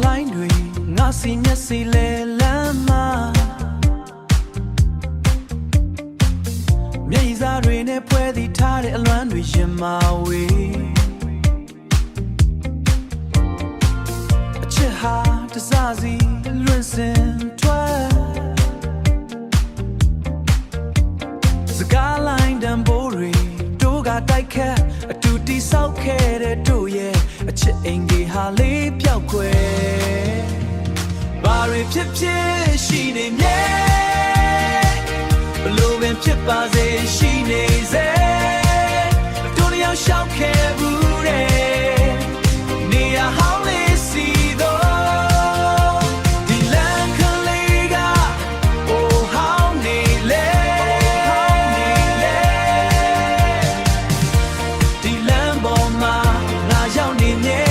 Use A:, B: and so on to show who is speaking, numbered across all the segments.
A: line တွေငါစီမျက်စိလဲလမ်းမှာမျက်ရည်စားတွေနဲ့ဖွဲသည်ထားတဲ့အလွမ်းတွေရင်မာဝေးအချစ်ဟာတစားစီလွင့်စင်ထွက်စကားလိုင်းတန်ဖိုးတွေတို့ကတိုက်ခတ်အတူတိဆောက်ခဲ့တဲ့တို့ရဲ့အချစ်အိမ်ကြီးဟာလေးပြောက်ခွဲဘာတွေဖြစ်ဖြစ်ရှိနေမြဲဘလို့ပင်ဖြစ်ပါစေရှိနေစေတို့တယောက်ရှောက်ခဲ့ဘူးတဲ့နေရာဟောင်းလေးစီတော့ဒီလမ်းကလေးကအိုဟောင်းနေလေဒီလမ်းပေါ်မှာငါရောက်နေမြဲ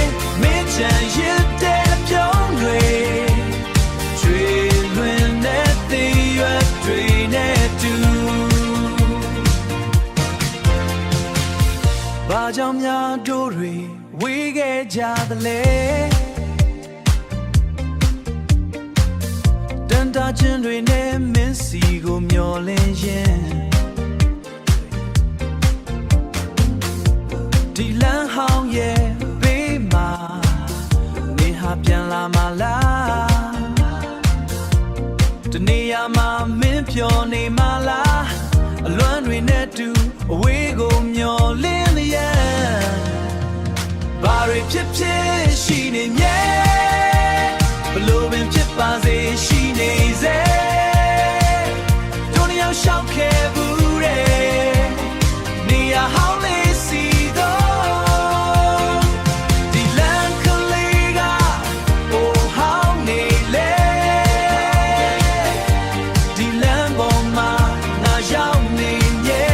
A: မင်းချန်ရစ်တဲ့ပြုံးတွေကျွေလွင်တဲ့သေရွက်တွေနဲ့တူဘာကြောင့်များတို့တွေဝေးခဲ့ကြသလဲတန်တာချင်းတွေနဲ့မင်းစီကိုမျောလင်းရင်ဒီလမ်းဟောင်းရဲ့ဘေးမှာနေဟာပြန်လာမလားတနေရာမှာမင်းပျော်နေမလားအလွမ်းတွေနဲ့တူအဝေးကိုမျောလင်းလျက်ဘာတွေဖြစ်ဖြစ်ရှိနေမြဲဘလို့ပင်ဖြစ်ပါစေရှိနေစေတို့တယောက်ရှောက်ခဲ့ဘူးတဲ့နေရာဟောင်းလေးစီတော့ဒီလမ်းကလေးကအိုဟောင်းနေလေဒီလမ်းပေါ်မှာငါရောက်နေမြဲ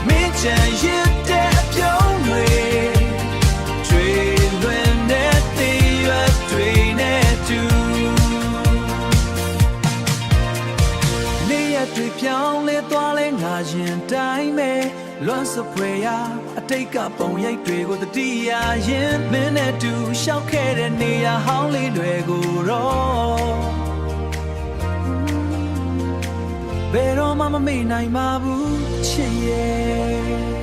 A: မင်းချန်ရစ်တဲ့အပြုံးတွေကျွေလွင်တဲ့သေရွက်တွေနဲ့တူနေ့ရက်တွေပြောင်းလဲသွားလဲငါရင်တိုင်းပဲလွမ်းစပွဲရာအတိတ်ကပုံရိပ်တွေကိုတတိယရင်မင်းနဲ့တူရှောက်ခဲ့တဲ့နေရာဟောင်းလေးတွေကိုတော့ဘယ်တော့မှမမေ့နိုင်ပါဘူးချစ်ရဲ့